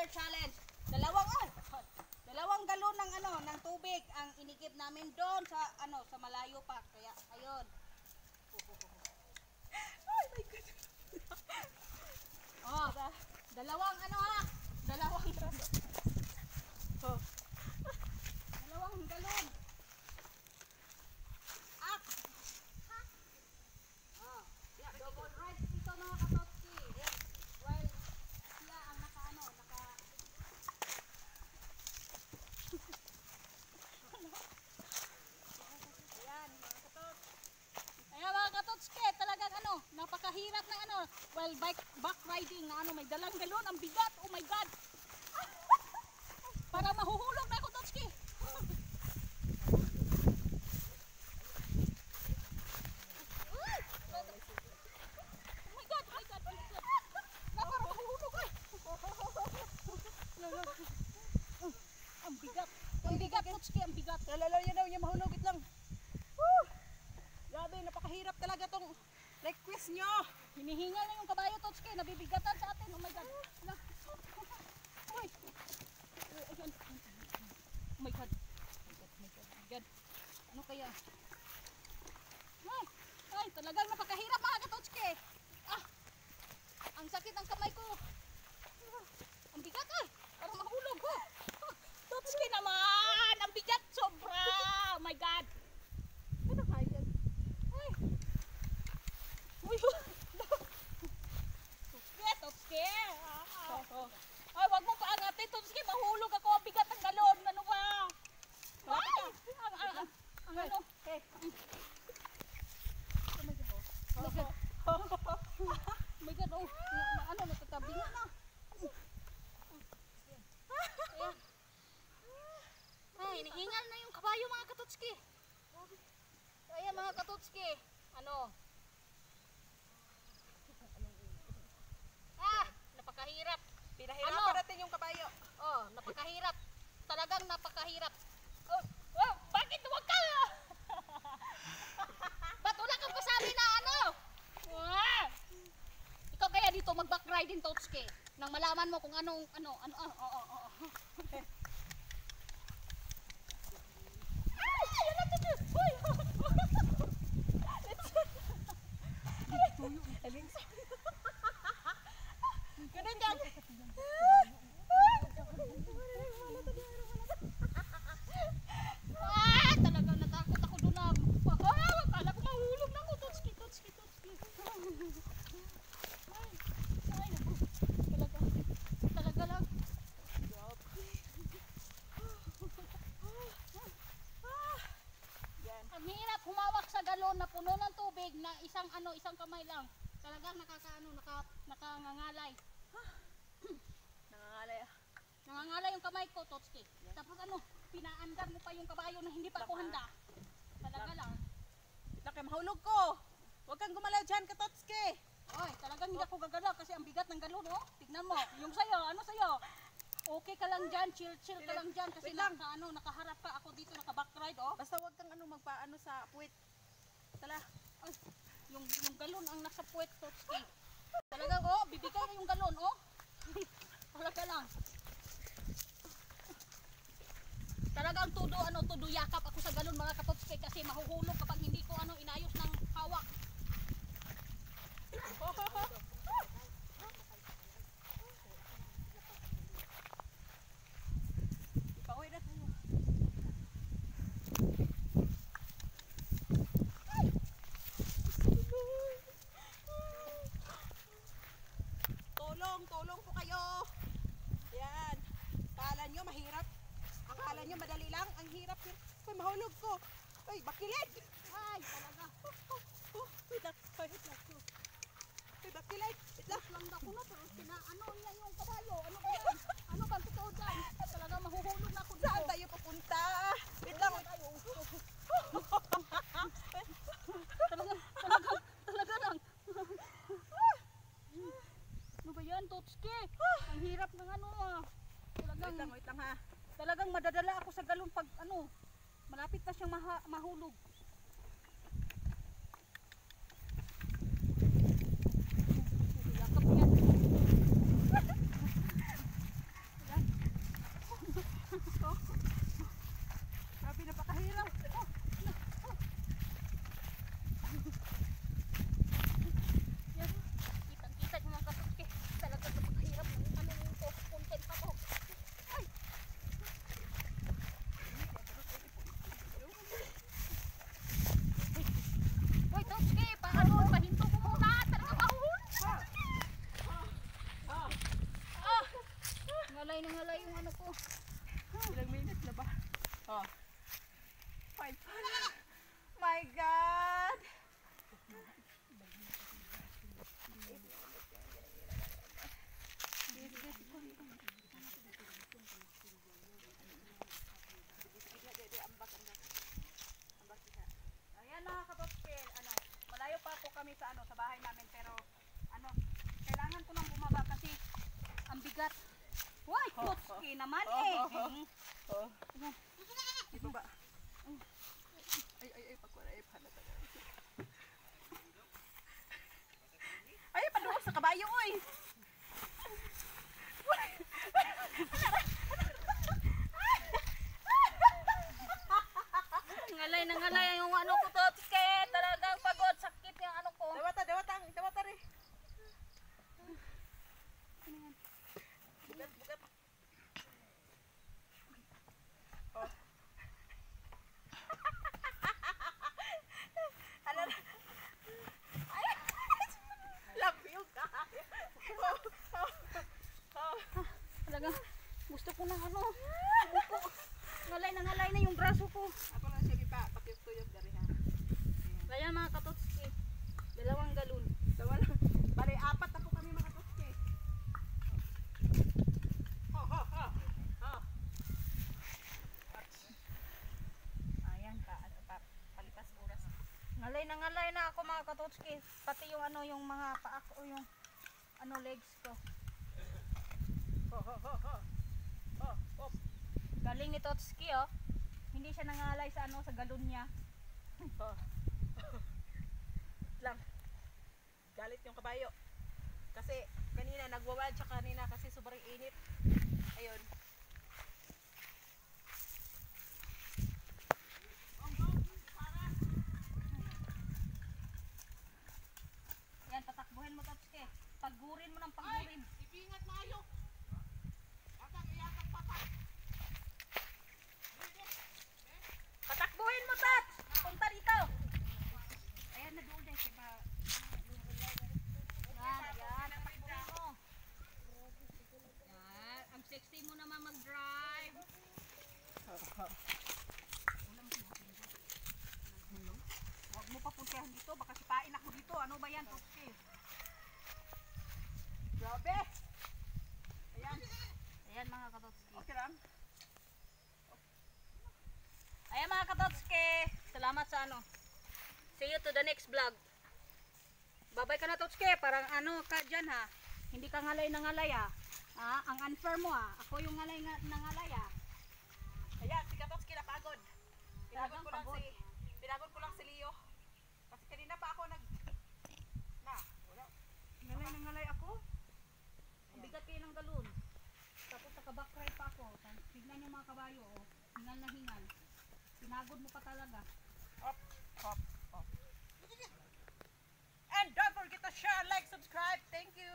Another challenge. Dalawang galon ng ng tubig ang inikip namin doon sa sa malayo pa. Kaya ayun. Oh my God. Oh, dalawang dalawang Oh. dalawang galon. Ah. Oh, yeah, double rice ito mga katotski. While sila ang naka Ayan, mga katots. Ayan mga katotski, talagang napakahirap ng while back riding na may dalang galon, ang bigat, oh my God. Para mahuhulog na ako, Totski. Oh my God, oh my God. Na, para mahuhulog ay. Ang bigat, Totski, ang bigat. Lalalaw yan daw niya mahulog lang. Woo! Grabe, napakahirap talaga tong request nyo. Hinihingal na yung kabayo, Totski, nabibigatan sa atin, oh my God. Uy. Ayan. Oh my God. God. Ano kaya? Ay, talagang napakahirap mga katotski. Ang sakit ng kamay ko. Ang bigat ay. Parang mahulog ko. Totski naman. Ang bigat sobra. Oh my God. Ano kaya? Ay. Uy. Totski. Ay, wag mong paangatin, Totski. Mahulog ako. Ang bigat ng galon. Ano ba? Ay! Ang ano? Okay. Oh my God. Oh, natatabi nga na. Ayan. Ay, hinihingal na yung kabayo mga katotski. Ayan mga katotski. Napakahirap. Pinahirapan natin yung kabayo. Oh, napakahirap. Talagang napakahirap. Oh, bakit wag ka? Ba't wala kang pasabi na Ikaw kaya dito mag-back riding, Totski. Nang malaman mo kung anong Ganun yan. Talagang natakot ako doon na. Akala ko mahulog na ako, Totski. Ay, naku. Talaga lang. Yan. Ang hirap humawak sa galon na puno ng tubig na isang kamay lang. Talagang nakangangalay. Nangangalay ah. Nangangalay yung kamay ko, Totski. Tapos pinaandar mo pa yung kabayo na hindi pa ako handa. Talaga lang. Laki, mahulog ko. Huwag kang gumalaw dyan, Katotski. Oy, talagang hindi ako gagalaw kasi ang bigat ng galon, oh. Tignan mo. Yung sa'yo, ano sa'yo? Okay ka lang dyan, chill ka lang dyan kasi Wait lang. nakaharap ka ako dito, naka-back ride, oh. Basta huwag kang magpaano sa puwit. Tala. Ay, yung galon ang nasa puwet, Totski. Talagang, oh, bibigay na yung galon, oh. Talaga lang. Talagang todo yakap ako sa galon mga Katotski kasi mahuhulog kapag hindi ko inayos ng hawak. Pauwi na tayo. Tulong po kayo. Yan. Akala nyo mahirap. Akala nyo madali lang. Ang hirap. Ay, mahulog ko. Ay, bakilid. Ay, talaga. Wait lang. Ay, bakilid. Wait lang. Lang ako na pero niya yung kabayo. Ano ba yan? Ano bang totoo dyan? Talaga mahuhulog na ako dito. Saan tayo papunta? Wait lang. Talaga lang. Ano ba yan, Totski? Ang hirap ng Wait lang ha. Talagang madadala ako sa galon pag malapit na siyang mahulog. Yakap yan. ngalay yung ano ko. Ilang minutes na ba? Oh. 5. My God! Ayan mga katotske, ano, malayo pa po kami sa sa bahay namin pero kailangan ko nang bumaba kasi Ang bigat. Why, Totski naman Oh. Ibaba. Ay, pagwala ay halata. Ay, paduwa sa kabayo oy. Ngalay na ngalay yung ano ko, Totski. Talagang pagod, sakit yung ano ko. Dawata re. Bugat. Oh. Ala. Ay. Love you guys. Talagang gusto ko ng ano. Buko. Ngalay na yung braso ko. Ako lang sige pa, patiyog-tuyog dari ha. Kaya mga katotski, 2 galon. Bali, 4 na po kami mga katotske. Ayan, palipas oras. Ngalay na ako mga katotski. Pati yung ano, yung mga paa ko, yung ano, legs ko. Galing ni Totski, oh. Hindi siya nangalay sa ano, sa galon niya. Lang. Galit yung kabayo. Kasi kanina nagwawad siya kanina kasi sobrang init. Ayun. Yan, patakbuhin mo, Totski. Paggurin mo ng paggurin. Ipingat maayo. Akang iyakang patak. Patakbuhin mo, Tat! Punta dito! Ayan na doon dahil ba. Yan, patakbuhin mo. Yan, ang sexy mo naman mag-drive. Huwag mo pa puntahan dito, baka sipain ako dito. Ano ba yan, Totski? Grabe! Ayan. Ayan mga katotski. Okay lang. Ayan mga katotski. Salamat sa ano. See you to the next vlog. Babay ka na, Totski. Parang ano ka dyan, ha. Hindi ka ngalay na ngalay, ha. Ang unfair mo, ha. Ako yung ngalay na ngalay, ha. Ayan, si Katotski napagod. Pinagod ko lang Pagod. si Leo. Kasi kanina pa ako wala. Ngalay na ngalay ako. Ang bigat kayo ng galon. Tapos naka-backride pa ako. Tignan yung mga kabayo, oh. Hingal na hingal. Pinagod mo pa talaga. Hop. And don't forget to share, like, subscribe. Thank you.